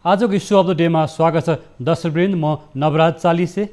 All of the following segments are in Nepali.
आजको इस्यु अफ द डेमा स्वागत छ दर्शकवृन्द। म नवराज चालिसे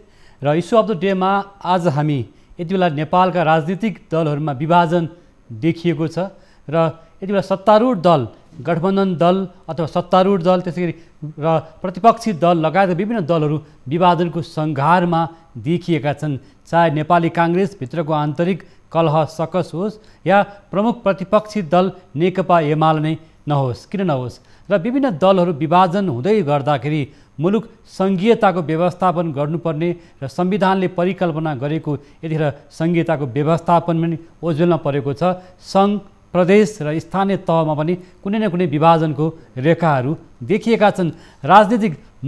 र इस्यु अफ द डेमा आज हामी यति बेला नेपालका राजनीतिक दलहरूमा विभाजन देखिएको छ र यति बेला सत्तारूढ दल, गठबन्धन दल अथवा सत्तारूढ दल, त्यसैगरी र प्रतिपक्षी दल लगायत विभिन्न दलहरू विभाजनको सङ्घारमा देखिएका छन्। चाहे नेपाली काङ्ग्रेसभित्रको आन्तरिक कलह सकस होस् या प्रमुख प्रतिपक्षी दल नेकपा एमाले नै नहोस्, किन नहोस्, र विभिन्न दलहरू विभाजन हुँदै गर्दाखेरि मुलुक सङ्घीयताको व्यवस्थापन गर्नुपर्ने र संविधानले परिकल्पना गरेको यतिखेर सङ्घीयताको व्यवस्थापन पनि ओझेलमा परेको छ। सङ्घ, प्रदेश र स्थानीय तहमा पनि कुनै न कुनै विभाजनको रेखाहरू देखिएका छन्।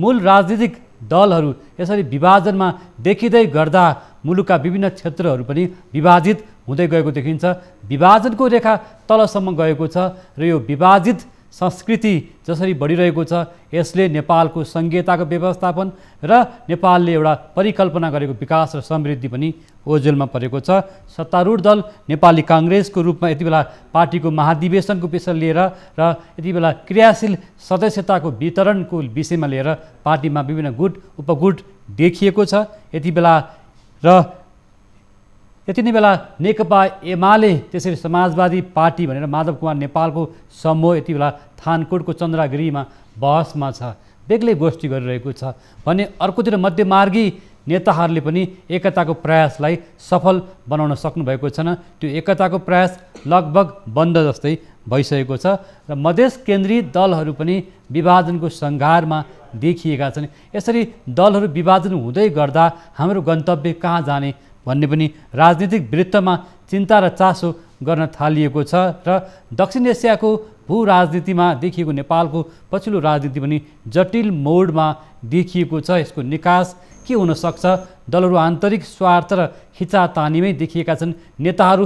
मूल राजनीतिक दलहरू यसरी विभाजनमा देखिँदै गर्दा मुलुकका विभिन्न क्षेत्रहरू पनि विभाजित हुँदै गएको देखिन्छ। विभाजनको रेखा तलसम्म गएको छ र यो विभाजित संस्कृति जसरी बढिरहेको छ यसले नेपालको सङ्घीयताको व्यवस्थापन र नेपालले एउटा परिकल्पना गरेको विकास र समृद्धि पनि ओझेलमा परेको छ। सत्तारूढ दल नेपाली काङ्ग्रेसको रूपमा यति बेला पार्टीको महाधिवेशनको विषय लिएर र यति बेला क्रियाशील सदस्यताको वितरणको विषयमा लिएर पार्टीमा विभिन्न गुट उपगुट देखिएको छ यति बेला। र यति नै बेला नेकपा एमाले, त्यसरी समाजवादी पार्टी भनेर माधव कुमार नेपालको समूह यति बेला थानकोटको चन्द्रागिरीमा बहसमा छ, बेग्लै गोष्ठी गरिरहेको छ भने अर्कोतिर मध्यमार्गी नेताहरूले पनि एकताको प्रयासलाई सफल बनाउन सक्नुभएको छैन। त्यो एकताको प्रयास लगभग बन्द जस्तै भइसकेको छ र मधेस केन्द्रित दलहरू पनि विभाजनको सङ्घारमा देखिएका छन्। यसरी दलहरू विभाजन हुँदै गर्दा हाम्रो गन्तव्य कहाँ जाने भन्ने पनि राजनीतिक वृत्तमा चिन्ता र चासो गर्न थालिएको छ र दक्षिण एसियाको भू राजनीतिमा देखिएको नेपालको पछिल्लो राजनीति पनि जटिल मोडमा देखिएको छ। यसको निकास के हुन सक्छ? दलहरू आन्तरिक स्वार्थ र खिचातानीमै देखिएका छन्। नेताहरू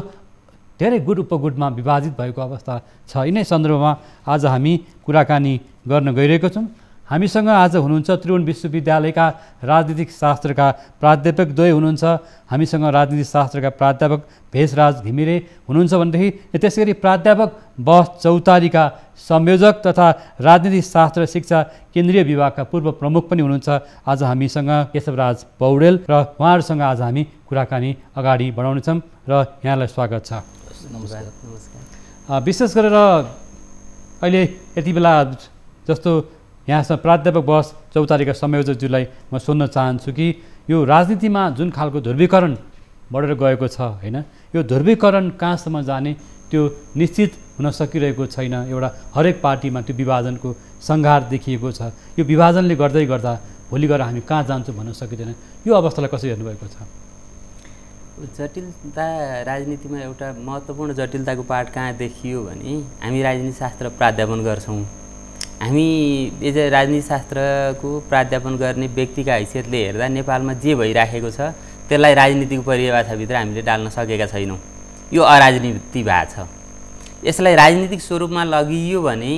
धेरै गुट उपगुटमा विभाजित भएको अवस्था छ। यिनै सन्दर्भमा आज हामी कुराकानी गर्न गइरहेका छौँ। हामीसँग आज हुनुहुन्छ त्रिभुवन विश्वविद्यालयका राजनीतिक शास्त्रका प्राध्यापक द्वय हुनुहुन्छ। हामीसँग राजनीतिक शास्त्रका प्राध्यापक भेषराज घिमिरे हुनुहुन्छ भनेदेखि त्यसै गरी प्राध्यापक बस चौतारीका संयोजक तथा राजनीतिक शास्त्र शिक्षा केन्द्रीय विभागका पूर्व प्रमुख पनि हुनुहुन्छ आज हामीसँग केशवराज पौडेल, र उहाँहरूसँग आज हामी कुराकानी अगाडि बढाउनेछौँ र यहाँलाई स्वागत छ। नमस्कार। विशेष गरेर अहिले यति बेला जस्तो यहाँसँग प्राध्यापक बस चौतारीका संयोजकज्यूलाई म सोध्न चाहन्छु कि यो राजनीतिमा जुन खालको ध्रुवीकरण बढेर गएको छ होइन, यो ध्रुवीकरण कहाँसम्म जाने त्यो निश्चित हुन सकिरहेको छैन। एउटा हरेक पार्टीमा त्यो विभाजनको सङ्घार देखिएको छ। यो विभाजनले गर्दै गर्दा भोलि गएर हामी कहाँ जान्छौँ भन्न सकिँदैन। यो अवस्थालाई कसरी हेर्नुभएको छ? जटिलता राजनीतिमा एउटा महत्त्वपूर्ण जटिलताको पाठ कहाँ देखियो भने हामी राजनीति शास्त्र प्राध्यापन गर्छौँ। हामी यस राजनीति शास्त्रको प्राध्यापन गर्ने व्यक्तिका हैसियतले हेर्दा नेपालमा जे भइराखेको छ त्यसलाई राजनीतिको परिभाषाभित्र हामीले डाल्न सकेका छैनौँ। यो अराजनीति भएको छ। यसलाई राजनीतिक स्वरूपमा लगियो भने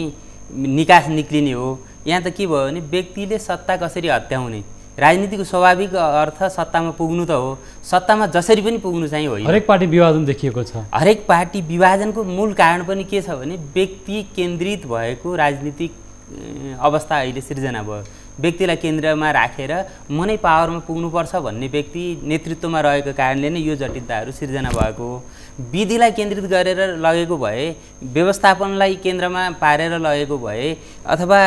निकास निक्लिने हो। यहाँ त के भयो भने व्यक्तिले सत्ता कसरी हत्याउने, राजनीतिको स्वाभाविक अर्थ सत्तामा पुग्नु त हो। सत्तामा जसरी पनि पुग्नु चाहिँ होइन। हरेक पार्टी विभाजन देखिएको छ। हरेक पार्टी विभाजनको मूल कारण पनि के छ भने व्यक्ति केन्द्रित भएको राजनीतिक अवस्था अहिले सिर्जना भयो। व्यक्तिलाई केन्द्रमा राखेर म नै पावरमा पुग्नुपर्छ भन्ने व्यक्ति नेतृत्वमा रहेको कारणले नै यो जटिलताहरू सिर्जना भएको हो। विधिलाई केन्द्रित गरेर लगेको भए, व्यवस्थापनलाई केन्द्रमा पारेर लगेको भए अथवा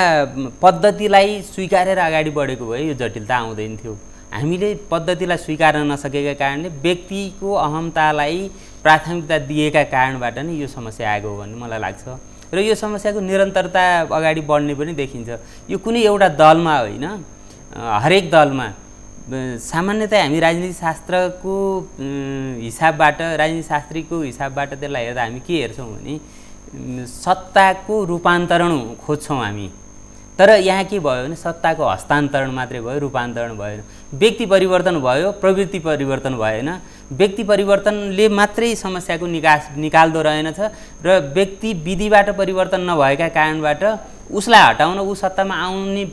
पद्धतिलाई स्वीकारेर अगाडि बढेको भए यो जटिलता आउँदैन थियो। हामीले पद्धतिलाई स्वीकार्न नसकेका कारणले व्यक्तिको अहमतालाई प्राथमिकता दिएका कारणबाट नै यो समस्या आएको हो भन्ने मलाई लाग्छ। र यो समस्याको निरन्तरता अगाडि बढ्ने पनि देखिन्छ। यो कुनै एउटा दलमा होइन, हरेक दलमा। सामान्यतया हामी राजनीति शास्त्रको हिसाबबाट, राजनीति शास्त्रीको हिसाबबाट त्यसलाई हेर्दा हामी के हेर्छौँ भने सत्ताको रूपान्तरण खोज्छौँ हामी। तर यहाँ के भयो भने सत्ताको हस्तान्तरण मात्रै भयो, रूपान्तरण भएन। व्यक्ति परिवर्तन भयो, प्रवृत्ति परिवर्तन भएन। व्यक्ति परिवर्तनले मात्रै समस्याको निकाल्दो रहेनछ र व्यक्ति विधिबाट परिवर्तन नभएका कारणबाट उसलाई हटाउन, ऊ सत्तामा आउने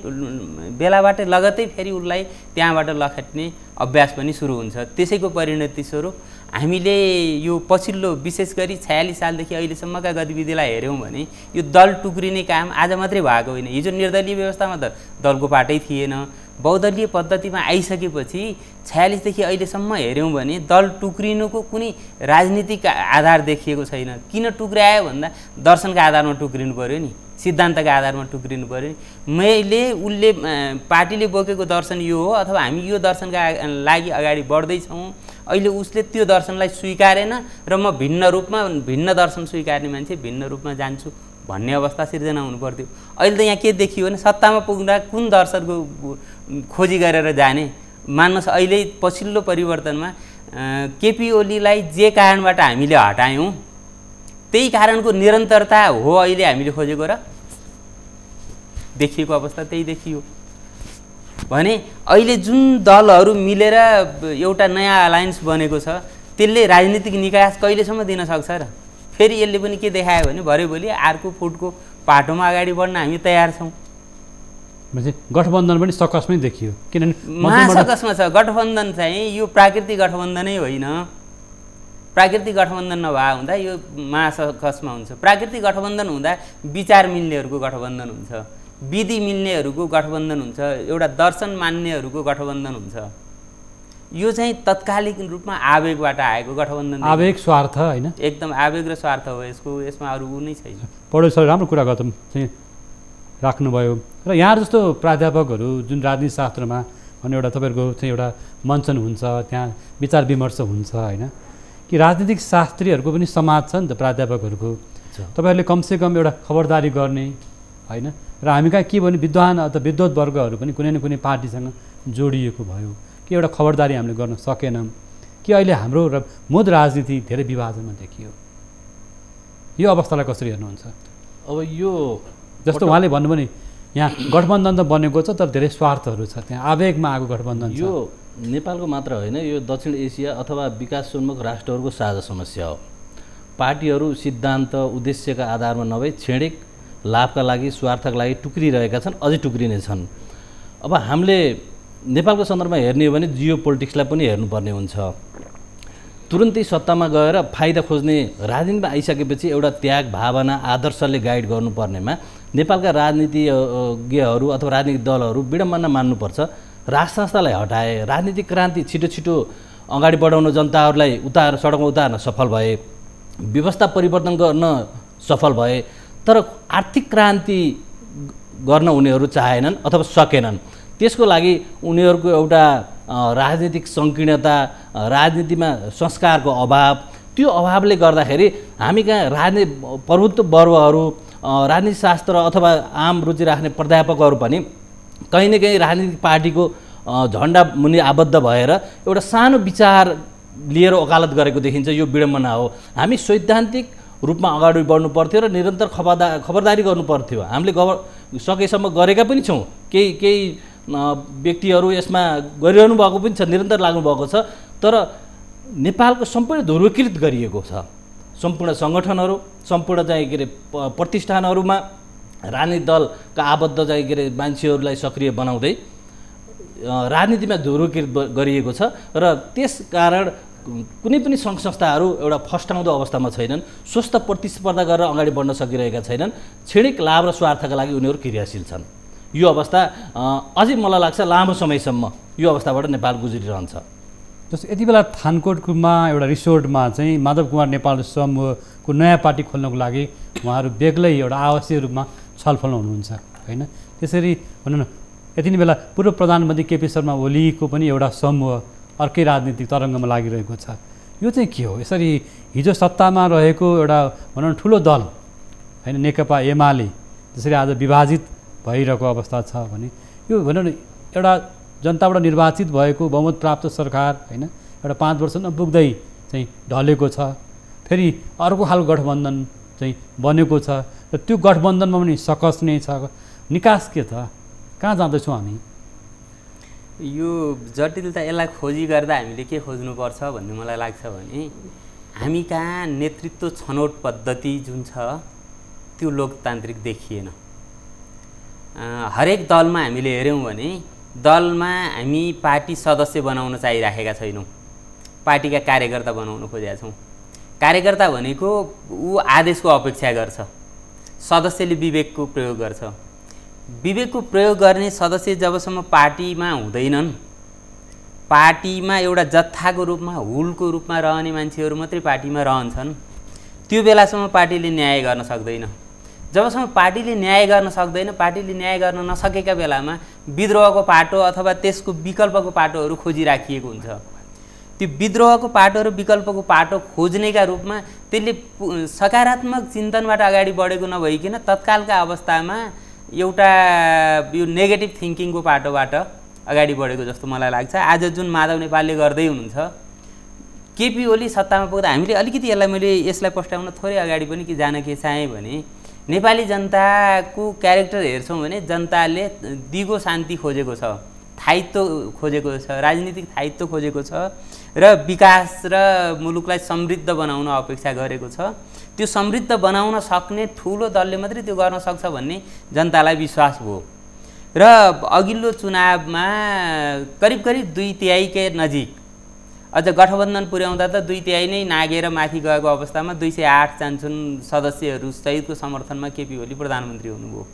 बेलाबाट लगतै फेरि उसलाई त्यहाँबाट लखेट्ने अभ्यास पनि सुरु हुन्छ। त्यसैको परिणति स्वरूप हामीले यो पछिल्लो विशेष गरी 46 सालदेखि अहिलेसम्मका गतिविधिलाई हेऱ्यौँ भने यो दल टुक्रिने काम आज मात्रै भएको होइन। हिजो निर्दलीय व्यवस्थामा त दलको पाटै थिएन। बहुदलीय पद्धतिमा आइसकेपछि 46 देखि अहिलेसम्म हेऱ्यौँ भने दल टुक्रिनुको कुनै राजनीतिक आधार देखिएको छैन। किन टुक्रायो भन्दा दर्शनका आधारमा टुक्रिनु पर्यो नि, सिद्धान्तका आधारमा टुक्रिनु पर्यो नि। उसले पार्टीले बोकेको दर्शन यो हो अथवा हामी यो दर्शनका लागि अगाडि बढ्दैछौँ, अहिले उसले त्यो दर्शनलाई स्वीकारेन र म भिन्न दर्शन स्वीकार्ने मान्छे भिन्न रूपमा जान्छु भन्ने अवस्था सिर्जना हुनु पर्थ्यो। अहिले त यहाँ के देखियो भने सत्तामा पुग्दा कुन दर्शनको खोजी गरेर जाने। मान्नुहोस् अहिले पछिल्लो परिवर्तनमा केपी ओलीलाई जे कारणबाट हामीले हटायौँ त्यही कारणको निरन्तरता हो अहिले हामीले खोजेको र देखिएको अवस्था त्यही देखियो भने अहिले जुन दलहरू मिलेर एउटा नयाँ अलायन्स बनेको छ त्यसले राजनीतिक निकास कहिलेसम्म दिन सक्छ र? फेरि यसले पनि के देखायो भने भरेभोलि अर्को फुटको पाटोमा अगाडि बढ्न हामी तयार छौँ। गठबन्धन पनि सकसमै देखियो, किनभने महासकसमा छ। गठबन्धन चाहिँ यो प्राकृतिक गठबन्धनै होइन। प्राकृतिक गठबन्धन नभए हुँदा यो महासकसमा हुन्छ। प्राकृतिक गठबन्धन हुँदा विचार मिल्नेहरूको गठबन्धन हुन्छ, विधि मिल्नेहरूको गठबन्धन हुन्छ, एउटा दर्शन मान्नेहरूको गठबन्धन हुन्छ। यो चाहिँ तत्कालिक रूपमा आवेगबाट आएको गठबन्धन, आवेग स्वार्थ होइन, एकदम आवेग र स्वार्थ हो यसमा अरू नै छैन। पौडेल सर राम्रो कुरा गर्छौँ चाहिँ राख्नुभयो र यहाँ जस्तो प्राध्यापकहरू जुन राजनीति शास्त्रमा भने एउटा तपाईँहरूको चाहिँ एउटा मञ्चन हुन्छ, त्यहाँ विचार विमर्श हुन्छ होइन, कि राजनीतिक शास्त्रीहरूको पनि समाज छ नि त प्राध्यापकहरूको। तपाईँहरूले कमसेकम एउटा खबरदारी गर्ने होइन, र हामी कहाँ के भने विद्वान अथवा विद्वत वर्गहरू पनि कुनै न कुनै पार्टीसँग जोडिएको भयो कि एउटा खबरदारी हामीले गर्न सकेनौँ कि अहिले हाम्रो मुद राजनीति धेरै विभाजनमा देखियो। यो अवस्थालाई कसरी हेर्नुहुन्छ? अब यो जस्तो उहाँले भन्नुभयो नि यहाँ गठबन्धन त बनेको छ तर धेरै स्वार्थहरू छ, त्यहाँ आवेगमा आएको गठबन्धन छ। यो नेपालको मात्र होइन, यो दक्षिण एसिया अथवा विकासोन्मुख राष्ट्रहरूको साझा समस्या हो। पार्टीहरू सिद्धान्त उद्देश्यका आधारमा नभई क्षणिक लाभका लागि स्वार्थका लागि टुक्रिरहेका छन्, अझै टुक्रिने छन्। अब हामीले नेपालको सन्दर्भमा हेर्ने हो भने जियो पोलिटिक्सलाई पनि हेर्नुपर्ने हुन्छ। तुरुन्तै सत्तामा गएर फाइदा खोज्ने राजनीतिमा आइसकेपछि एउटा त्याग भावना आदर्शले गाइड गर्नुपर्नेमा नेपालका राजनीतिज्ञहरू अथवा राजनीतिक दलहरू विडम्बना मान्नुपर्छ। राज संस्थालाई हटाए, राजनीतिक क्रान्ति छिटो छिटो अगाडि बढाउन जनताहरूलाई सडकमा उतार्न सफल भए, व्यवस्था परिवर्तन गर्न सफल भए, तर आर्थिक क्रान्ति गर्न उनीहरू चाहेनन् अथवा सकेनन्। त्यसको लागि उनीहरूको एउटा राजनीतिक सङ्कीर्णता, राजनीतिमा संस्कारको अभाव, त्यो अभावले गर्दाखेरि हामी कहाँ प्रभुत्व वर्गहरू, राजनीति शास्त्र अथवा आम रुचि राख्ने प्राध्यापकहरू पनि कहीँ न कहीँ राजनीतिक पार्टीको झन्डा मुनि आबद्ध भएर एउटा सानो विचार लिएर वकालत गरेको देखिन्छ। यो विडम्बना हो। हामी सैद्धान्तिक रूपमा अगाडि बढ्नु पर्थ्यो र निरन्तर खबरदारी गर्नु पर्थ्यो। हामीले सकेसम्म गरेका पनि छौँ। केही व्यक्तिहरू यसमा गरिरहनु भएको पनि छ, निरन्तर लाग्नु भएको छ। तर नेपालको सम्पूर्ण ध्रुवीकृत गरिएको छ। सम्पूर्ण सङ्गठनहरू, सम्पूर्ण चाहिँ के अरे प्रतिष्ठानहरूमा राजनीतिक दलका आबद्ध चाहिँ के अरे मान्छेहरूलाई सक्रिय बनाउँदै राजनीतिमा ध्रुवीकृत गरिएको छ र त्यस कारण कुनै पनि सङ्घ संस्थाहरू एउटा फस्टाउँदो अवस्थामा छैनन्, स्वस्थ प्रतिस्पर्धा गरेर अगाडि बढ्न सकिरहेका छैनन्। क्षणिक लाभ र स्वार्थका लागि उनीहरू क्रियाशील छन्। यो अवस्था अझै मलाई लाग्छ लामो समयसम्म यो अवस्थाबाट नेपाल गुज्रिरहन्छ। जस्तो यति बेला थानकोटमा एउटा रिसोर्टमा चाहिँ माधव कुमार नेपाल समूहको नयाँ पार्टी खोल्नको लागि उहाँहरू बेग्लै एउटा आवासीय रूपमा छलफल हुनुहुन्छ होइन। त्यसरी भनौँ न यति नै बेला पूर्व प्रधानमन्त्री केपी शर्मा ओलीको पनि एउटा समूह अर्कै राजनीतिक तरङ्गमा लागिरहेको छ। यो चाहिँ के हो? यसरी हिजो सत्तामा रहेको एउटा भनौँ न ठुलो दल होइन नेकपा एमाले जसरी आज विभाजित भइरहेको अवस्था छ भने यो भनौँ न एउटा जनताबाट निर्वाचित भएको बहुमत प्राप्त सरकार होइन एउटा 5 वर्ष नपुग्दै चाहिँ ढलेको छ। फेरि अर्को खालको गठबन्धन चाहिँ बनेको छ र त्यो गठबन्धनमा पनि सकस नै छ। निकास के त? कहाँ जाँदैछौँ हामी? यो जटिलता यसलाई खोजी गर्दा हामीले के खोज्नुपर्छ भन्ने मलाई लाग्छ भने हामी कहाँ नेतृत्व छनौट पद्धति जुन छ त्यो लोकतान्त्रिक देखिएन। हरेक दलमा हामीले हेऱ्यौँ भने दलमा हामी पार्टी सदस्य बनाउन चाहिराखेका छैनौँ। पार्टीका कार्यकर्ता बनाउन खोजेका छौँ। कार्यकर्ता भनेको ऊ आदेशको अपेक्षा गर्छ, सदस्यले विवेकको प्रयोग गर्छ। विवेकको प्रयोग गर्ने सदस्य जबसम्म पार्टीमा हुँदैनन्, पार्टीमा एउटा जत्थाको रूपमा हुलको रूपमा रहने मान्छेहरू मात्रै पार्टीमा रहन्छन्, त्यो बेलासम्म पार्टीले न्याय गर्न सक्दैन। जबसम्म पार्टीले न्याय गर्न सक्दैन, पार्टीले न्याय गर्न नसकेका बेलामा विद्रोहको पाटो अथवा त्यसको विकल्पको पाटोहरू खोजिराखिएको हुन्छ। त्यो विद्रोहको पाटो र विकल्पको पाटो खोज्नेका रूपमा त्यसले सकारात्मक चिन्तनबाट अगाडि बढेको नभइकन तत्कालका अवस्थामा एउटा यो नेगेटिभ थिङ्किङको पाटोबाट अगाडि बढेको जस्तो मलाई लाग्छ। आज जुन माधव नेपालले गर्दै हुनुहुन्छ, केपी ओली सत्तामा पुग्दा हामीले अलिकति यसलाई पस्ट्याउन थोरै अगाडि पनि के जान के चाहेँ भने नेपाली जनताको क्यारेक्टर हेर्छौँ भने जनताले दिगो शान्ति खोजेको छ, स्थायित्व खोजेको छ, राजनीतिक स्थायित्व खोजेको छ र विकास र मुलुकलाई समृद्ध बनाउन अपेक्षा गरेको छ। त्यो समृद्ध बनाउन सक्ने ठुलो दलले मात्रै त्यो गर्न सक्छ भन्ने जनतालाई विश्वास भयो र अघिल्लो चुनावमा करिब करिब 2/3 के नजिक, अझ गठबन्धन पुर्याउँदा त 2/3 नै नागेर माथि गएको अवस्थामा 208 चान्सुन सदस्यहरू सहितको समर्थनमा केपी ओली प्रधानमन्त्री हुनुभयो।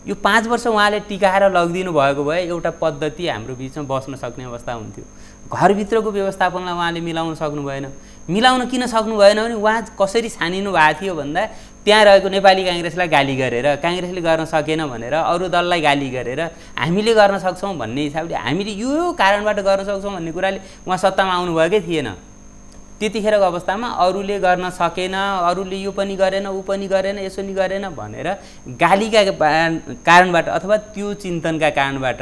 यो 5 वर्ष उहाँले टिकाएर लगिदिनु भएको भए एउटा पद्धति हाम्रो बिचमा बस्न सक्ने अवस्था हुन्थ्यो। घरभित्रको व्यवस्थापनलाई उहाँले मिलाउन सक्नु भएन। मिलाउन किन सक्नु भएन भने उहाँ कसरी छानिनु भएको थियो भन्दा त्यहाँ रहेको नेपाली काङ्ग्रेसलाई गाली गरेर, काङ्ग्रेसले गर्न सकेन भनेर अरू दललाई गाली गरेर हामीले गर्न सक्छौँ भन्ने हिसाबले हामीले यो कारणबाट गर्न सक्छौँ भन्ने कुराले उहाँ सत्तामा आउनुभएकै थिएन। त्यतिखेरको अवस्थामा अरूले गर्न सकेन, अरूले यो पनि गरेन, ऊ पनि गरेन, यसो नि गरेन भनेर गालीका कारणबाट अथवा त्यो चिन्तनका कारणबाट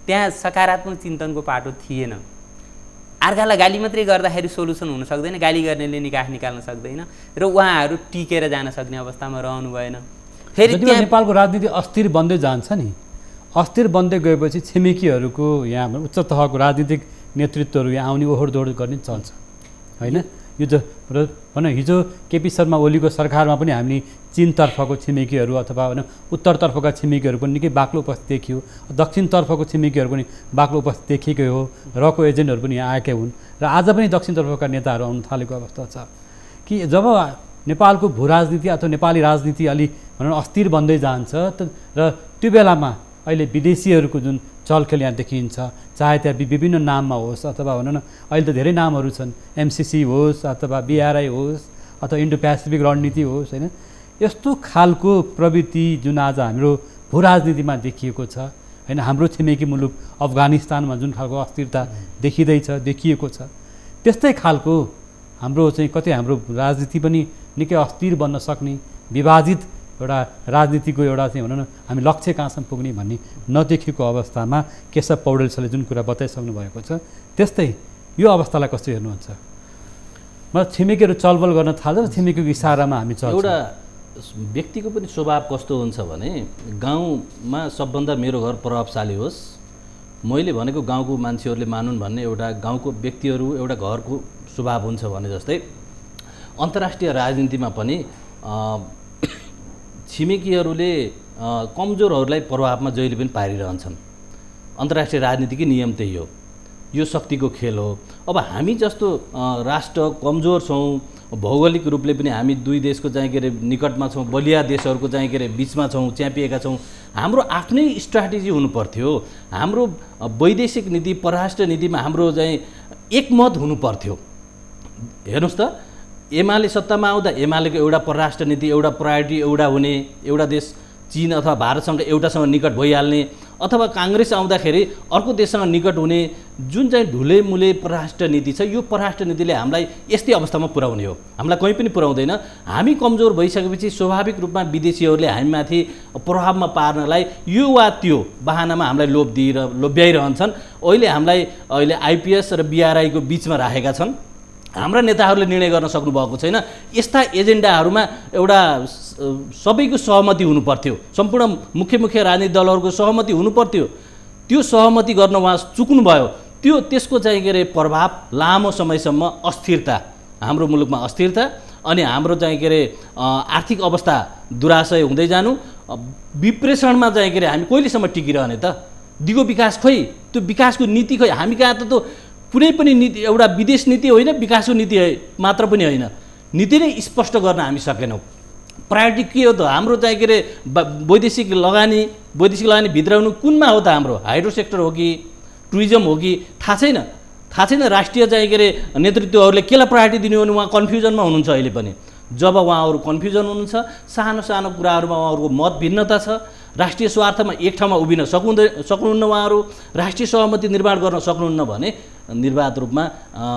त्यहाँ सकारात्मक चिन्तनको पाटो थिएन। अर्कालाई गाली मात्रै गर्दाखेरि सोलुसन हुन सक्दैन, गाली गर्नेले निकास निकाल्न सक्दैन र उहाँहरू टिकेर जान सक्ने अवस्थामा रहनु भएन। फेरि नेपालको राजनीति अस्थिर बन्दै जान्छ नि, अस्थिर बन्दै गएपछि छिमेकीहरूको यहाँ उच्च तहको राजनीतिक नेतृत्वहरू यहाँ आउने ओहोर दोहोर गर्ने चल्छ होइन। यो भनौँ हिजो केपी शर्मा ओलीको सरकारमा पनि हामी चीनतर्फको छिमेकीहरू अथवा होइन उत्तरतर्फका छिमेकीहरू पनि निकै बाक्लो उपस्थित देखियो, दक्षिणतर्फको छिमेकीहरू पनि बाक्लो उपस्थित देखिएकै हो, रको एजेन्टहरू पनि यहाँ आएकै हुन् र आज पनि दक्षिणतर्फका नेताहरू आउन थालेको अवस्था छ कि जब नेपालको भू राजनीति अथवा नेपाली राजनीति अलि भनौँ अस्थिर बन्दै जान्छ र त्यो बेलामा अहिले विदेशीहरूको जुन चलखेल यहाँ देखिन्छ, चाहे त्यहाँ विभिन्न नाममा होस् अथवा भनौँ न अहिले त धेरै नामहरू छन्, MCC होस् अथवा BRI होस् अथवा इन्डो पेसिफिक रणनीति होस् होइन, यस्तो खालको प्रवृत्ति जुन आज हाम्रो भू राजनीतिमा देखिएको छ होइन। हाम्रो छिमेकी मुलुक अफगानिस्तानमा जुन खालको अस्थिरता देखिएको छ त्यस्तै खालको हाम्रो चाहिँ कतै हाम्रो राजनीति पनि निकै अस्थिर बन्न सक्ने, विभाजित एउटा राजनीतिको एउटा चाहिँ भनौँ न हामी लक्ष्य कहाँसम्म पुग्ने भन्ने नदेखेको अवस्थामा केशव पौडेल सरले जुन कुरा बताइसक्नु भएको छ, त्यस्तै यो अवस्थालाई कसरी हेर्नुहुन्छ? मतलब छिमेकीहरू चलबल गर्न थाल्छ र छिमेकीको इसारामा हामी चल्छौँ। एउटा व्यक्तिको पनि स्वभाव कस्तो हुन्छ भने गाउँमा सबभन्दा मेरो घर प्रभावशाली होस्, मैले भनेको गाउँको मान्छेहरूले मानुन् भन्ने एउटा गाउँको व्यक्तिहरू एउटा घरको स्वभाव हुन्छ भने जस्तै अन्तर्राष्ट्रिय राजनीतिमा पनि छिमेकीहरूले कमजोरहरूलाई प्रभावमा जहिले पनि पारिरहन्छन्। अन्तर्राष्ट्रिय राजनीतिकै नियम त्यही हो, यो शक्तिको खेल हो। अब हामी जस्तो राष्ट्र कमजोर छौँ, भौगोलिक रूपले पनि हामी दुई देशको चाहिँ के अरे निकटमा छौँ, बलिया देशहरूको चाहिँ के अरे बिचमा छौँ, च्यापिएका छौँ। हाम्रो आफ्नै स्ट्राटेजी हुनुपर्थ्यो, हाम्रो वैदेशिक नीति परराष्ट्र नीतिमा हाम्रो चाहिँ एकमत हुनुपर्थ्यो। हेर्नुहोस् त, एमाले सत्तामा आउँदा एमालेको एउटा परराष्ट्र नीति, एउटा प्रायोरिटी एउटा हुने, एउटा देश चीन अथवा भारतसँग एउटासँग निकट भइहाल्ने, अथवा काङ्ग्रेस आउँदाखेरि अर्को देशसँग निकट हुने जुन चाहिँ ढुलेमुले परराष्ट्र नीति छ, यो परराष्ट्र नीतिले हामीलाई यस्तै अवस्थामा पुर्याउने हो, हामीलाई कहीँ पनि पुर्याउँदैन। हामी कमजोर भइसकेपछि स्वाभाविक रूपमा विदेशीहरूले हामीमाथि प्रभावमा पार्नलाई यो वा त्यो बहानामा हामीलाई लोभ्याइरहन्छन्। अहिले आइपिएस र BRI को बिचमा राखेका छन्। हाम्रा नेताहरूले निर्णय गर्न सक्नुभएको छैन। यस्ता एजेन्डाहरूमा एउटा सबैको सहमति हुनुपर्थ्यो, सम्पूर्ण मुख्य राजनीतिक दलहरूको सहमति हुनुपर्थ्यो। त्यो सहमति गर्न उहाँ चुक्नुभयो। त्यसको चाहिँ के अरे प्रभाव लामो समयसम्म अस्थिरता, हाम्रो मुलुकमा अस्थिरता अनि हाम्रो चाहिँ के अरे आर्थिक अवस्था दुराशय हुँदै जानु, विप्रेषणमा चाहिँ के अरे हामी कहिलेसम्म टिकिरहने त? दिगो विकास खोइ, त्यो विकासको नीति खोइ, हामी कहाँ त कुनै पनि नीति एउटा विदेश नीति होइन, विकासको नीति मात्र पनि होइन, नीति नै स्पष्ट गर्न हामी सकेनौँ। प्रायोरिटी के हो त? हाम्रो चाहिँ के अरे वैदेशिक लगानी भित्राउनु कुनमा हो त? हाम्रो हाइड्रो सेक्टर हो कि टुरिज्म हो कि थाहा छैन। राष्ट्रिय चाहिँ के अरे नेतृत्वहरूले केलाई प्रायोरिटी दिने हो भने उहाँ कन्फ्युजनमा हुनुहुन्छ अहिले पनि। जब उहाँहरू कन्फ्युजन हुनुहुन्छ, सानो सानो कुराहरूमा उहाँहरूको मत भिन्नता छ, राष्ट्रिय स्वार्थमा एक ठाउँमा उभिन सक्नुहुन्न उहाँहरू, राष्ट्रिय सहमति निर्माण गर्न सक्नुहुन्न भने निर्वाध रूपमा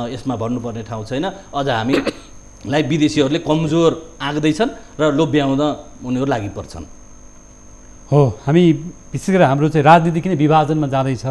यसमा भन्नुपर्ने ठाउँ छैन। अझ हामीलाई विदेशीहरूले कमजोर आँक्दैछन् र लोभ्याउन उनीहरू लागि पर्छन्। हो, हामी विशेष गरेर हाम्रो चाहिँ राजनीति किन विभाजनमा जाँदैछ,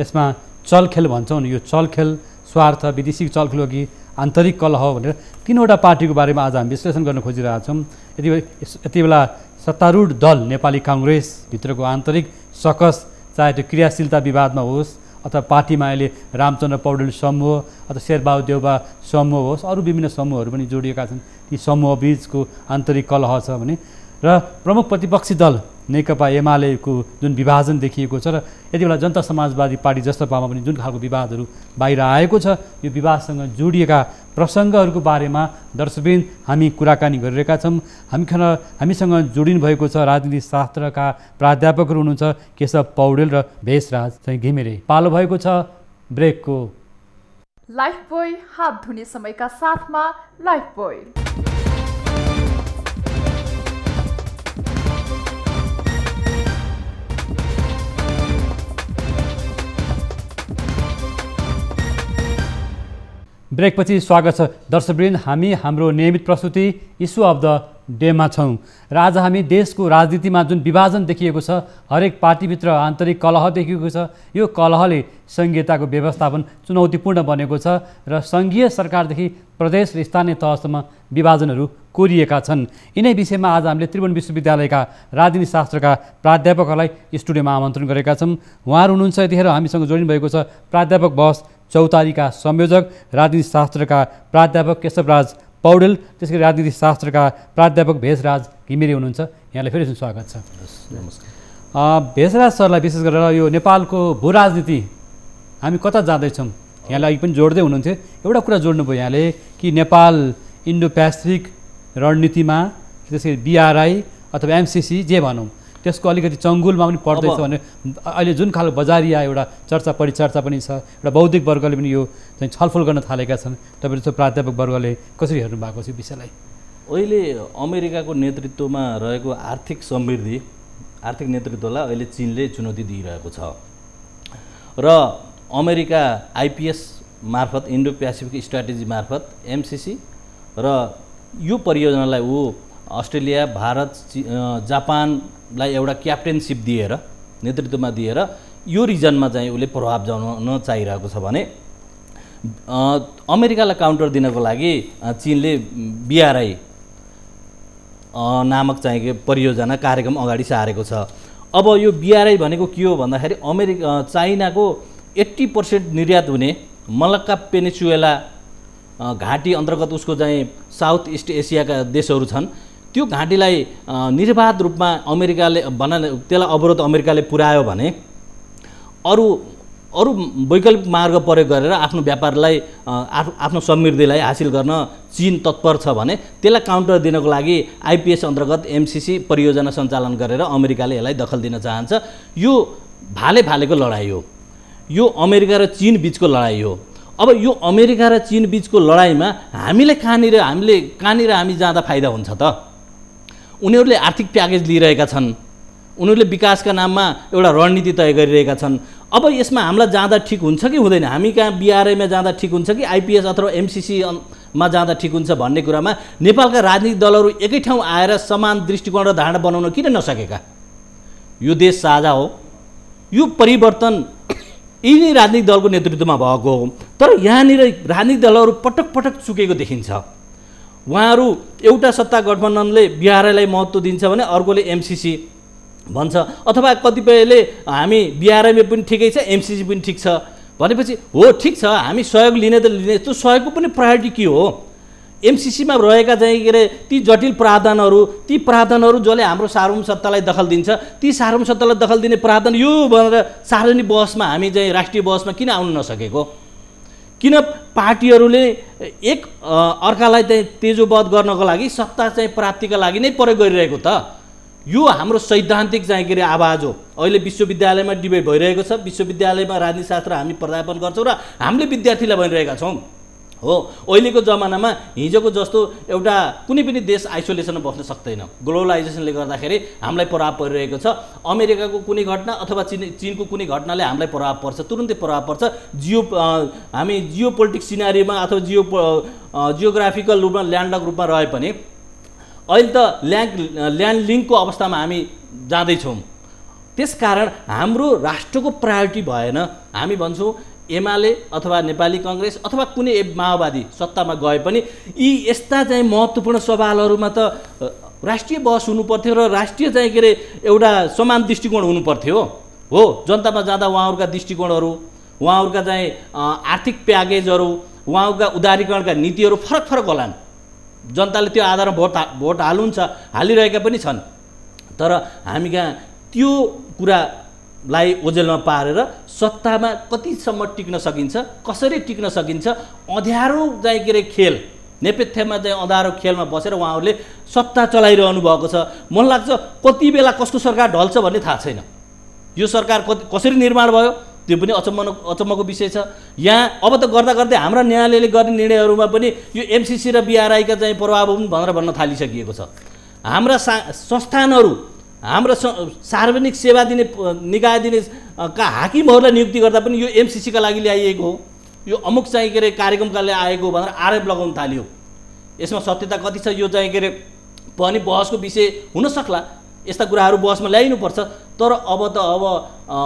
यसमा चलखेल भन्छौँ नि, यो चलखेल स्वार्थ विदेशी चलखेल हो कि आन्तरिक कलह हो भनेर तीनवटा पार्टीको बारेमा आज हामी विश्लेषण गर्न खोजिरहेछौँ। यति बेला सत्तारूढ दल नेपाली काङ्ग्रेसभित्रको आन्तरिक सकस, चाहे त्यो क्रियाशीलता विवादमा होस् अथवा पार्टीमा अहिले रामचन्द्र पौडेल समूह अथवा शेरबहादुर देउबा समूह होस्, अरू विभिन्न समूहहरू पनि जोडिएका छन्, ती समूह बिचको आन्तरिक कलह छ भने र प्रमुख प्रतिपक्षी दल नेकपा एमालेको जुन विभाजन देखिएको छ र यति बेला जनता समाजवादी पार्टी जसपामा पनि जुन खालको विवादहरू बाहिर आएको छ, यो विवादसँग जोडिएका प्रसङ्गहरूको बारेमा दर्शकवृन्द हामी कुराकानी गरिरहेका छौँ। हामीसँग जोडिनु भएको छ राजनीति शास्त्रका प्राध्यापकहरू हुनुहुन्छ केशव पौडेल र भेषराज चाहिँ घिमिरे। पालो भएको छ ब्रेकको। लाइफबोय हात धुने समयका साथमा लाइफबोय। ब्रेकपछि स्वागत छ दर्शकवृन्द। हामी हाम्रो नियमित प्रस्तुति इस्यु अफ द डेमा छौँ र आज हामी देशको राजनीतिमा जुन विभाजन देखिएको छ, हरेक पार्टीभित्र आन्तरिक कलह देखिएको छ, यो कलहले सङ्घीयताको व्यवस्थापन चुनौतीपूर्ण बनेको छ र सङ्घीय सरकारदेखि प्रदेश र स्थानीय तहसम्म विभाजनहरू कोरिएका छन्। यिनै विषयमा आज हामीले त्रिभुवन विश्वविद्यालयका राजनीति शास्त्रका प्राध्यापकहरूलाई स्टुडियोमा आमन्त्रण गरेका छौँ। उहाँहरू हुनुहुन्छ यतिखेर हामीसँग जोडिनु भएको छ प्राध्यापक बहस चौतारीका संयोजक राजनीति शास्त्रका प्राध्यापक केशवराज पौडेल, त्यसै गरी राजनीति शास्त्रका प्राध्यापक भेषराज घिमिरे हुनुहुन्छ। यहाँलाई फेरि स्वागत छ। नमस्कार। भेषराज सरलाई विशेष गरेर यो नेपालको भू राजनीति हामी कता जाँदैछौँ, यहाँलाई पनि जोड्दै हुनुहुन्थ्यो। एउटा कुरा जोड्नुभयो यहाँले कि नेपाल इन्डो पेसिफिक रणनीतिमा, त्यसै गरी BRI अथवा MCC जे भनौँ त्यसको अलिकति चङ्गुलमा पनि पर्दैछ भने अहिले जुन खालको बजारिया एउटा चर्चा परिचर्चा पनि छ, एउटा बौद्धिक वर्गले पनि यो चाहिँ छलफल गर्न थालेका छन्। तपाईँले चाहिँ प्राध्यापक वर्गले कसरी हेर्नु भएको छ विषयलाई? अहिले अमेरिकाको नेतृत्वमा रहेको आर्थिक समृद्धि, आर्थिक नेतृत्वलाई अहिले चीनले चुनौती दिइरहेको छ र अमेरिका IPS मार्फत इन्डो पेसिफिक स्ट्राटेजी मार्फत MCC र यो परियोजनालाई अस्ट्रेलिया, भारत, जापानलाई एउटा क्याप्टेनसिप दिएर नेतृत्वमा दिएर यो रिजनमा चाहिँ उसले प्रभाव जमाउन चाहिरहेको छ भने अमेरिकालाई काउन्टर दिनको लागि चीनले BRI नामक चाहिँ परियोजना कार्यक्रम अगाडि सारेको छ। अब यो BRI भनेको के हो भन्दाखेरि चाइनाको 80% निर्यात हुने मलक्का पेनिसुला घाटी अन्तर्गत उसको चाहिँ साउथ इस्ट एसियाका देशहरू छन्, त्यो घाटीलाई निर्वाध रूपमा अमेरिकाले त्यसलाई अवरोध अमेरिकाले पुर्यायो भने अरू वैकल्पिक मार्ग प्रयोग गरेर आफ्नो व्यापारलाई आफ्नो समृद्धिलाई हासिल गर्न चीन तत्पर छ भने त्यसलाई काउन्टर दिनको लागि IPS अन्तर्गत MCC परियोजना सञ्चालन गरेर अमेरिकाले यसलाई दखल दिन चाहन्छ। यो भालेको लडाइँ हो, यो अमेरिका र चीन बिचको लडाइँ हो। अब यो अमेरिका र चीन बिचको लडाइँमा कहाँनिर हामी जाँदा फाइदा हुन्छ त? उनीहरूले आर्थिक प्याकेज लिइरहेका छन्, उनीहरूले विकासका नाममा एउटा रणनीति तय गरिरहेका छन्। अब यसमा हामीलाई जाँदा ठिक हुन्छ कि हुँदैन, हामी कहाँ BRIमा जाँदा ठिक हुन्छ कि IPS अथवा MCCमा जाँदा ठिक हुन्छ भन्ने कुरामा नेपालका राजनीतिक दलहरू एकै ठाउँ आएर समान दृष्टिकोण र धारणा बनाउन किन नसकेका? यो देश साझा हो, यो परिवर्तन यिनै राजनीतिक दलको नेतृत्वमा भएको हो। तर यहाँनिर राजनीतिक दलहरू पटक पटक चुकेको देखिन्छ। उहाँहरू एउटा सत्ता गठबन्धनले BRIलाई महत्त्व दिन्छ भने अर्कोले MCC भन्छ, अथवा कतिपयले हामी BRIमा पनि ठिकै छ MCC पनि ठिक छ भनेपछि हो ठिक छ, हामी सहयोग लिने त लिने, त्यो सहयोगको पनि प्रायोरिटी के हो? MCCमा रहेका चाहिँ के अरे ती जटिल प्रावधानहरू जसले हाम्रो सार्वभौम सत्तालाई दखल दिन्छ, ती सार्वभौम सत्तालाई दखल दिने प्रावधान यो भनेर सार्वजनिक बहसमा हामी चाहिँ राष्ट्रिय बहसमा किन आउन नसकेको? किन पार्टीहरूले एक अर्कालाई चाहिँ तेजोवध गर्नको लागि सत्ता चाहिँ प्राप्तिका लागि नै प्रयोग गरिरहेको त? यो हाम्रो सैद्धान्तिक चाहिँ के अरे आवाज हो। अहिले विश्वविद्यालयमा डिबेट भइरहेको छ, विश्वविद्यालयमा राजनीतिशास्त्र हामी प्राध्यापन गर्छौँ र हामीले विद्यार्थीलाई भनिरहेका छौँ हो अहिलेको जमानामा हिजोको जस्तो एउटा कुनै पनि देश आइसोलेसनमा बस्न सक्दैन। ग्लोबलाइजेसनले गर्दाखेरि हामीलाई प्रभाव परिरहेको छ। अमेरिकाको कुनै घटना अथवा चीनको कुनै घटनाले हामीलाई प्रभाव पर्छ, तुरुन्तै प्रभाव पर्छ। हामी जियो पोलिटिक्स सिनारीमा अथवा जियोग्राफिकल रूपमा ल्यान्डलक रूपमा रहे पनि अहिले त ल्यान्ड लिङ्कको अवस्थामा हामी जाँदैछौँ। त्यसकारण हाम्रो राष्ट्रको प्रायोरिटी भएन। हामी भन्छौँ एमाले अथवा नेपाली काङ्ग्रेस अथवा कुनै माओवादी सत्तामा गए पनि यी यस्ता चाहिँ महत्त्वपूर्ण सवालहरूमा त राष्ट्रिय बहस हुनुपर्थ्यो र राष्ट्रिय चाहिँ के अरे एउटा समान दृष्टिकोण हुनुपर्थ्यो हो। जनतामा जाँदा उहाँहरूका दृष्टिकोणहरू, उहाँहरूका चाहिँ आर्थिक प्याकेजहरू, उहाँहरूका उदारीकरणका नीतिहरू फरक फरक होलान्। जनताले त्यो आधारमा भोट हालिरहेका पनि छन्। तर हामी कहाँ त्यो कुरालाई ओझेलमा पारेर सत्तामा कतिसम्म टिक्न सकिन्छ, कसरी टिक्न सकिन्छ, अँध्यारो चाहिँ के अरे खेल नेपथ्यमा चाहिँ अँध्यारो खेलमा बसेर उहाँहरूले सत्ता चलाइरहनु भएको छ। मलाई लाग्छ कति बेला कस्तो सरकार ढल्छ भन्ने थाहा छैन। यो सरकार कसरी निर्माण भयो त्यो पनि अचम्मको विषय छ। यहाँ अब त गर्दा गर्दै हाम्रा न्यायालयले गर्ने निर्णयहरूमा पनि यो एमसिसी र बिआरआईका चाहिँ प्रभाव पनि भनेर भन्न थालिसकिएको छ। हाम्रा संस्थानहरू, हाम्रो सार्वजनिक सेवा दिने निकाय दिने का हाकिमहरूलाई नियुक्ति गर्दा पनि यो एमसिसीका लागि ल्याइएको हो, यो अमुक चाहिँ के अरे कार्यक्रमका लागि आएको भनेर आरोप लगाउन थाल्यो। यसमा सत्यता कति छ यो चाहिँ के अरे पनि बहसको विषय हुन सक्ला। यस्ता कुराहरू बहसमा ल्याइनुपर्छ। तर अब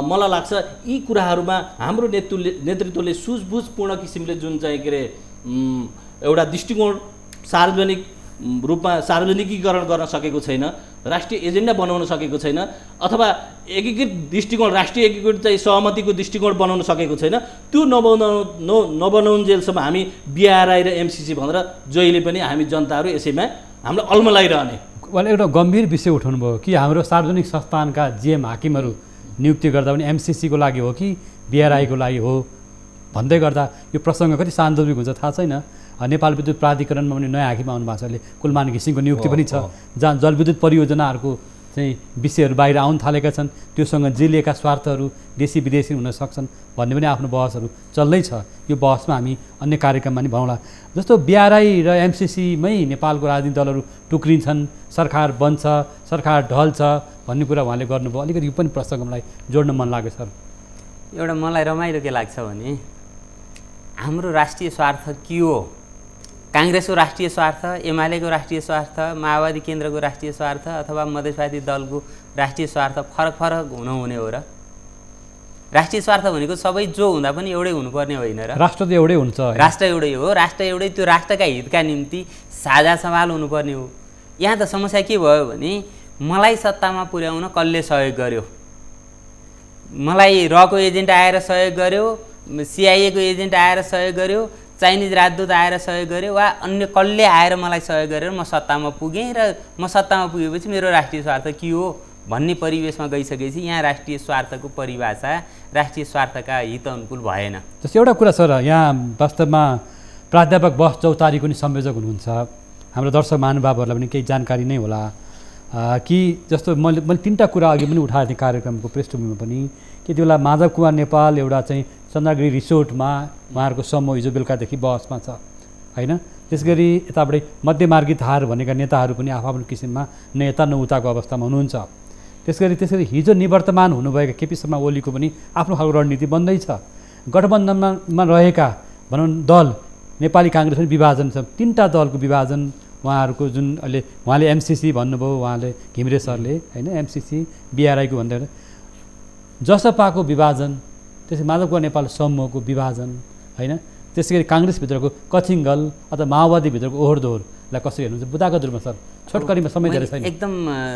मलाई लाग्छ यी कुराहरूमा हाम्रो नेतृत्वले सुझबुझपूर्ण किसिमले जुन चाहिँ के अरे एउटा दृष्टिकोण सार्वजनिक रूपमा सार्वजनिकीकरण गर्न सकेको छैन, राष्ट्रिय एजेन्डा बनाउन सकेको छैन, अथवा एकीकृत दृष्टिकोण राष्ट्रिय एकीकृत चाहिँ सहमतिको दृष्टिकोण बनाउन सकेको छैन। त्यो नबनाउन्जेलसम्म हामी बिआरआई र एमसिसी भनेर जहिले पनि हामी जनताहरू यसैमा हामीलाई अल्मलाइरहने। उहाँले एउटा गम्भीर विषय उठाउनु भयो कि हाम्रो सार्वजनिक संस्थानका जिएम हाकिमहरू नियुक्ति गर्दा पनि एमसिसीको लागि हो कि बिआरआईको लागि हो भन्दै गर्दा यो प्रसङ्ग कति सान्दर्भिक हुन्छ थाहा छैन। नेपाल विद्युत प्राधिकरणमा पनि नयाँ हाकिम आउनु भएको छ। अहिले कुलमान घिसिङको नियुक्ति पनि छ, जहाँ जलविद्युत परियोजनाहरूको चाहिँ विषयहरू बाहिर आउन थालेका छन्। त्योसँग जिलिएका स्वार्थहरू देशी विदेशी हुन सक्छन् भन्ने पनि आफ्नो बहसहरू चल्दैछ। यो बहसमा हामी अन्य कार्यक्रममा नि भनौँला। जस्तो बिआरआई र एमसिसीमै नेपालको राजनीतिक दलहरू टुक्रिन्छन्, सरकार बन्छ, सरकार ढल्छ भन्ने कुरा उहाँले गर्नुभयो। अलिकति यो पनि प्रसङ्ग मलाई जोड्न मन लाग्यो सर। एउटा मलाई रमाइलो के लाग्छ भने हाम्रो राष्ट्रिय स्वार्थ के हो? काङ्ग्रेसको राष्ट्रिय स्वार्थ, एमालेको राष्ट्रिय स्वार्थ, माओवादी केन्द्रको राष्ट्रिय स्वार्थ अथवा मधेसवादी दलको राष्ट्रिय स्वार्थ फरक फरक हुने हो र? राष्ट्रिय स्वार्थ भनेको सबै जो हुँदा पनि एउटै हुनुपर्ने होइन र? राष्ट्र त एउटै हुन्छ, राष्ट्र एउटै हो। राष्ट्र एउटै, त्यो राष्ट्रका हितका निम्ति साझा सवाल हुनुपर्ने हो। यहाँ त समस्या के भयो भने मलाई सत्तामा पुर्याउन कसले सहयोग गर्यो? मलाई रको एजेन्ट आएर सहयोग गर्यो, सिआइएको एजेन्ट आएर सहयोग गर्यो, चाइनिज राजदूत आएर सहयोग गर्यो, वा अन्य कसले आएर मलाई सहयोग गरेर म सत्तामा पुगेँ र म सत्तामा पुगेपछि मेरो राष्ट्रिय स्वार्थ के हो भन्ने परिवेशमा गइसकेपछि यहाँ राष्ट्रिय स्वार्थको परिभाषा राष्ट्रिय स्वार्थका हित अनुकूल भएन। जस्तो एउटा कुरा सर, यहाँ वास्तवमा प्राध्यापक बस चौतारीको नि संयोजक हुनुहुन्छ। हाम्रो दर्शक महानुभावहरूलाई पनि केही जानकारी नै होला कि जस्तो मैले 3टा कुरा अघि पनि उठाएको थिएँ कार्यक्रमको पृष्ठभूमिमा पनि कि त्यो बेला माधव कुमार नेपाल एउटा चाहिँ चन्द्रगिरी रिसोर्टमा उहाँहरूको समूह हिजो बेलुकादेखि बहसमा छ होइन। त्यसगरी यताबाटै मध्यमार्गी धार भनेका नेताहरू पनि आफ्नो किसिममा न यता न उताको अवस्थामा हुनुहुन्छ। त्यसरी हिजो निवर्तमान हुनुभएका केपी शर्मा ओलीको पनि आफ्नो खालको रणनीति बन्दैछ। गठबन्धनमा रहेका भनौँ दल नेपाली काङ्ग्रेस पनि विभाजन छ। 3टा दलको विभाजन उहाँहरूको जुन अहिले उहाँले एमसिसी भन्नुभयो, उहाँले घिमिरे सरले होइन एमसिसी बिआरआईको भन्दै जसपाको विभाजन, त्यसै माधव कुमार नेपाल समूहको विभाजन होइन। त्यसै गरी काङ्ग्रेसभित्रको कचिङ्गल अथवा माओवादीभित्रको ओहोरदोहोरलाई कसरी हेर्नुहुन्छ बुदागत रूपमा सर? छोटकरीमा समय धेरै छैन। एकदम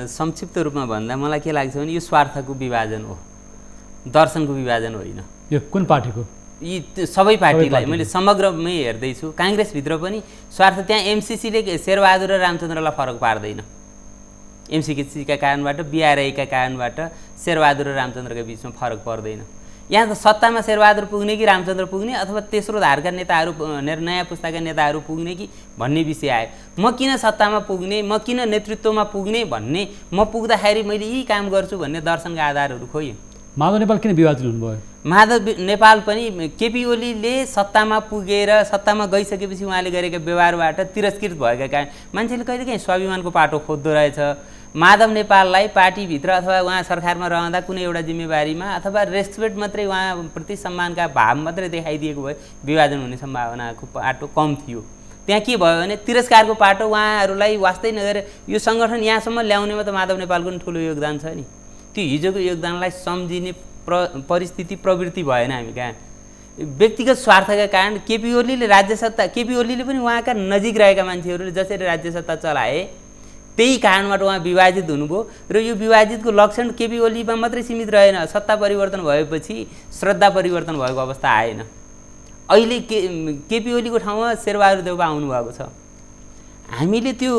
संक्षिप्त रूपमा भन्दा मलाई के लाग्छ भने यो स्वार्थको विभाजन हो, दर्शनको विभाजन होइन। यो कुन पार्टीको? यी सबै पार्टीलाई मैले समग्रमै हेर्दैछु। काङ्ग्रेसभित्र पनि स्वार्थ, त्यहाँ एमसिसीले शेरबहादुर र रामचन्द्रलाई फरक पार्दैन। एमसिसीका कारणबाट, बिआरआईका कारणबाट शेरबहादुर र रामचन्द्रका बिचमा फरक पर्दैन। यहाँ त सत्तामा शेरबहादुर पुग्ने कि रामचन्द्र पुग्ने अथवा तेस्रो धारका नेताहरू नयाँ पुस्ताका नेताहरू पुग्ने कि भन्ने विषय आयो। म किन सत्तामा पुग्ने, म किन नेतृत्वमा पुग्ने भन्ने, म पुग्दाखेरि मैले यही काम गर्छु भन्ने दर्शनका आधारहरू खोइयो। माधव नेपाल किन विवादित हुनुभयो? माधव नेपाल पनि केपी ओलीले सत्तामा पुगेर सत्तामा गइसकेपछि उहाँले गरेका व्यवहारबाट तिरस्कृत भएका कारण मान्छेले कहिलेकाहीँ स्वाभिमानको पाटो खोज्दो रहेछ। माधव नेपाललाई पार्टीभित्र अथवा उहाँ सरकारमा रहँदा कुनै एउटा जिम्मेवारीमा अथवा रेस्पेक्ट मात्रै उहाँप्रति सम्मानका भाव मात्रै देखाइदिएको भए विभाजन हुने सम्भावनाको पाटो कम थियो। त्यहाँ के भयो भने तिरस्कारको पाटो उहाँहरूलाई वास्तै नगरेर यो सङ्गठन यहाँसम्म ल्याउनेमा त माधव नेपालको पनि ठुलो योगदान छ नि। त्यो हिजोको योगदानलाई सम्झिने परिस्थिति प्रवृत्ति भएन हामी कहाँ। व्यक्तिगत स्वार्थका कारण केपी ओलीले राज्य सत्ता, केपी ओलीले पनि उहाँका नजिक रहेका मान्छेहरूले जसरी राज्य सत्ता चलाए त्यही कारणबाट उहाँ विभाजित हुनुभयो र यो विभाजितको लक्षण केपी ओलीमा मात्रै सीमित रहेन। सत्ता परिवर्तन भएपछि श्रद्धा परिवर्तन भएको अवस्था आएन। अहिले केपी ओलीको ठाउँमा शेरबहादुर देउवा आउनुभएको छ। हामीले त्यो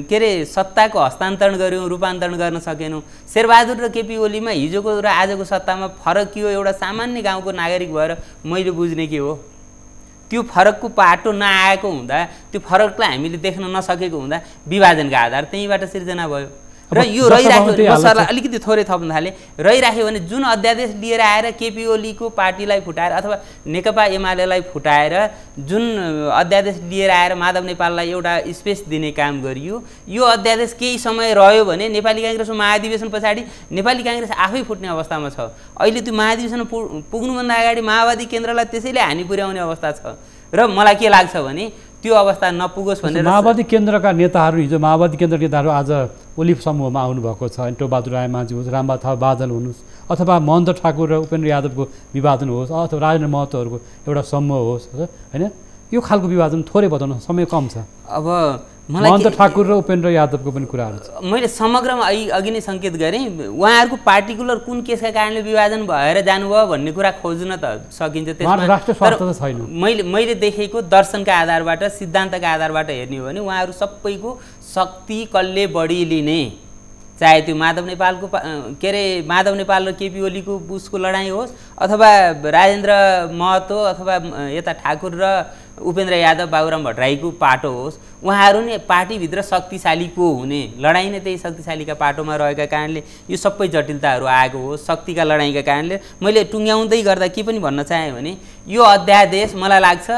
के अरे सत्ताको हस्तान्तरण गऱ्यौँ, रूपान्तरण गर्न सकेनौँ। शेरबहादुर र केपी ओलीमा हिजोको र आजको सत्तामा फरक के हो, एउटा सामान्य गाउँको नागरिक भएर मैले बुझ्ने के हो, त्यो फरकको पाटो नआएको हुँदा, त्यो फरकलाई हामीले देख्न नसकेको हुँदा विभाजनका आधार त्यहीँबाट सिर्जना भयो। र यो रहिराख्यो, मसला अलिकति थोरै थप्न थालेँ, रहिराख्यो भने जुन अध्यादेश लिएर आएर केपी ओलीको पार्टीलाई फुटाएर अथवा नेकपा एमालेलाई फुटाएर जुन अध्यादेश लिएर आएर माधव नेपाललाई एउटा स्पेस दिने काम गरियो, यो अध्यादेश केही समय रह्यो भने नेपाली काङ्ग्रेसको महाधिवेशन पछाडि नेपाली काङ्ग्रेस आफै फुट्ने अवस्थामा छ। अहिले त्यो महाधिवेशन पुग्नुभन्दा अगाडि माओवादी केन्द्रलाई त्यसैले हानि पुर्याउने अवस्था छ र मलाई के लाग्छ भने त्यो अवस्था नपुगोस् भनेर माओवादी केन्द्रका नेताहरू, हिजो माओवादी केन्द्र नेताहरू आज ओली समूहमा आउनुभएको छ। टोबहादुर रायमाझी होस्, रामबहादुर बादल हुनुहोस्, अथवा महन्त ठाकुर र उपेन्द्र यादवको विभाजन होस्, अथवा राजेन्द्र महतोहरूको एउटा समूह होस्, होइन? यो खालको विभाजन थोरै बताउनु, समय कम छ। अब महन्त ठाकुर र उपेन्द्र यादवको पनि कुराहरू छ। मैले समग्रमा अघि नै सङ्केत गरेँ, उहाँहरूको पार्टिकुलर कुन केसका कारणले विभाजन भएर जानुभयो भन्ने कुरा खोज्न त सकिन्छ। त्यसमा मैले देखेको दर्शनका आधारबाट, सिद्धान्तका आधारबाट हेर्ने हो भने उहाँहरू सबैको शक्ति कसले बढी लिने, चाहे त्यो माधव नेपालको के अरे माधव नेपाल र केपी ओलीको उसको लडाइँ होस् अथवा राजेन्द्र महतो अथवा यता ठाकुर र उपेन्द्र यादव बाबुराम भट्टराईको पाटो होस्, उहाँहरू नै पार्टीभित्र शक्तिशाली को हुने, लडाइँ नै त्यही शक्तिशालीका पाटोमा रहेका कारणले यो सबै जटिलताहरू आएको हो। शक्तिका लडाइँका कारणले मैले टुङ्ग्याउँदै गर्दा के पनि भन्न चाहेँ भने यो अध्यादेश मलाई लाग्छ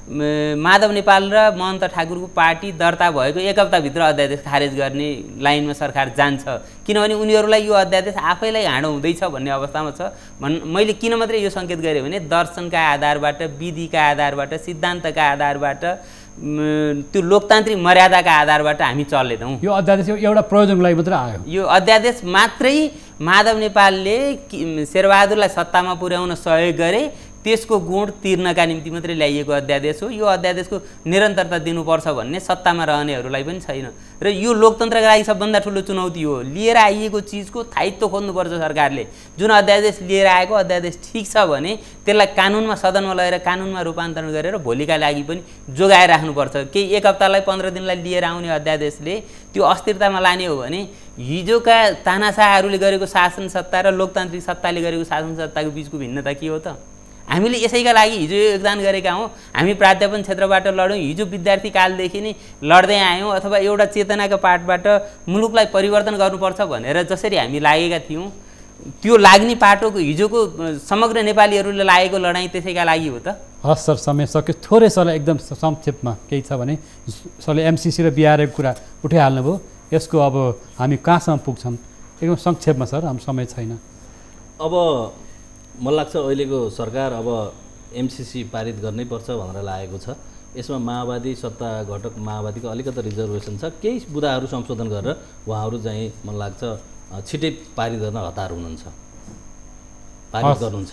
माधव नेपाल र महन्त ठाकुरको पार्टी दर्ता भएको एक हप्ताभित्र अध्यादेश खारेज गर्ने लाइनमा सरकार जान्छ, किनभने उनीहरूलाई यो अध्यादेश आफैलाई हाँडो हुँदैछ भन्ने अवस्थामा छ। मैले किन मात्रै यो सङ्केत गरेँ भने दर्शनका आधारबाट, विधिका आधारबाट, सिद्धान्तका आधारबाट, त्यो लोकतान्त्रिक मर्यादाका आधारबाट हामी चलेनौँ। यो अध्यादेश एउटा प्रयोजनको लागि मात्रै आयो। यो अध्यादेश मात्रै माधव नेपालले शेरबहादुरलाई सत्तामा पुर्याउन सहयोग गरे, त्यसको गुण तिर्नका निम्ति मात्रै ल्याइएको अध्यादेश हो। यो अध्यादेशको निरन्तरता दिनुपर्छ भन्ने सत्तामा रहनेहरूलाई पनि छैन र यो लोकतन्त्रका लागि सबभन्दा ठुलो चुनौती हो। लिएर आइएको चिजको स्थायित्व खोज्नुपर्छ सरकारले। जुन अध्यादेश लिएर आएको अध्यादेश ठिक छ भने त्यसलाई कानुनमा, सदनमा लगेर कानुनमा रूपान्तरण गरेर भोलिका लागि पनि जोगाएर राख्नुपर्छ। केही एक हप्तालाई 15 दिनलाई लिएर आउने अध्यादेशले त्यो अस्थिरतामा लाने हो भने हिजोका तानाशाहहरूले गरेको शासन सत्ता र लोकतान्त्रिक सत्ताले गरेको शासन सत्ताको बिचको भिन्नता के हो त? हामीले यसैका लागि हिजो योगदान गरेका हौँ। हामी प्राध्यापन क्षेत्रबाट लड्यौँ, हिजो विद्यार्थी कालदेखि नै लड्दै आयौँ, अथवा एउटा चेतनाको पाटबाट मुलुकलाई परिवर्तन गर्नुपर्छ भनेर जसरी हामी लागेका थियौँ, त्यो लाग्ने पाटोको हिजोको समग्र नेपालीहरूले लागेको लडाइँ त्यसैका लागि हो त। हस् सर, समय सक्यो। थोरै सरलाई एकदम संक्षेपमा केही छ भने सरले एमसिसी र बिआरएको कुरा उठाइहाल्नुभयो, यसको अब हामी कहाँसम्म पुग्छौँ एकदम संक्षेपमा सर, हाम्रो समय छैन। अब मलाई लाग्छ अहिलेको सरकार अब एमसिसी पारित गर्नै पर्छ भनेर लागेको छ। यसमा माओवादी सत्ता घटक माओवादीको अलिकति रिजर्भेसन छ। केही बुदाहरू संशोधन गरेर उहाँहरू चाहिँ मलाई लाग्छ छिटै पारित गर्न हतार हुनुहुन्छ, पारित गर्नुहुन्छ।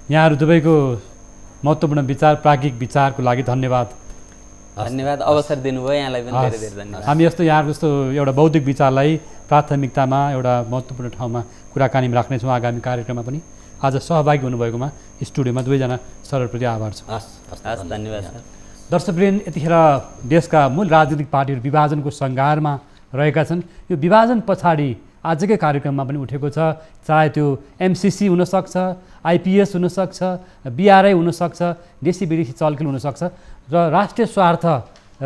यहाँहरू दुवैको महत्त्वपूर्ण विचार, प्राज्ञिक विचारको लागि धन्यवाद। धन्यवाद, अवसर दिनुभयो, यहाँलाई पनि धेरै धेरै धन्यवाद। हामी यस्तो यहाँको जस्तो एउटा बौद्धिक विचारलाई प्राथमिकतामा एउटा महत्त्वपूर्ण ठाउँमा कुराकानीमा राख्नेछौँ आगामी कार्यक्रममा पनि। आज सहभागी हुनुभएकोमा स्टुडियोमा दुवैजना सरप्रति आभार छ। हस्, धन्यवाद सर। दर्शकवृन्द, यतिखेर देशका मूल राजनीतिक पार्टीहरू विभाजनको सङ्घारमा रहेका छन्। यो विभाजन पछाडि आजकै कार्यक्रममा पनि उठेको छ, चाहे त्यो MCC हुनसक्छ, IPS हुनसक्छ, BRI हुनसक्छ, देशी विदेशी चलखेल हुनसक्छ र राष्ट्रिय स्वार्थ,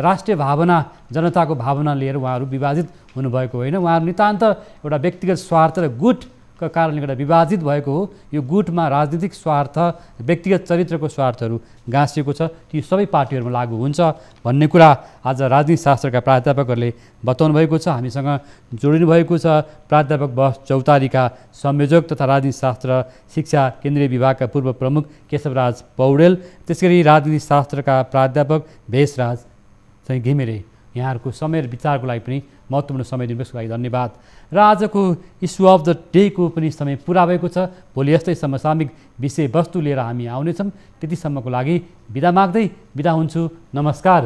राष्ट्रिय भावना, जनताको भावना लिएर उहाँहरू विभाजित हुनुभएको होइन। उहाँहरू नितान्त एउटा व्यक्तिगत स्वार्थ र गुटका कारणले गर्दा विभाजित भएको हो। यो गुटमा राजनीतिक स्वार्थ, व्यक्तिगत चरित्रको स्वार्थहरू गाँसिएको छ, ती सबै पार्टीहरूमा लागू हुन्छ भन्ने कुरा आज राजनीतिशास्त्रका प्राध्यापकहरूले बताउनु भएको छ। हामीसँग जोडिनु भएको छ प्राध्यापक बस चौतारीका संयोजक तथा राजनीतिशास्त्र शिक्षा केन्द्रीय विभागका पूर्व प्रमुख केशवराज पौडेल, त्यसगरी राजनीतिशास्त्रका प्राध्यापक भेषराज चाहिँ घिमिरे। यहाँहरूको समय र विचारको लागि पनि महत्त्वपूर्ण समय दिनुभएको लागि धन्यवाद। र आजको इस्यु अफ द डेको पनि समय पुरा भएको छ। भोलि यस्तै समसामयिक विषयवस्तु लिएर हामी आउनेछौँ। त्यतिसम्मको लागि बिदा माग्दै बिदा हुन्छु। नमस्कार।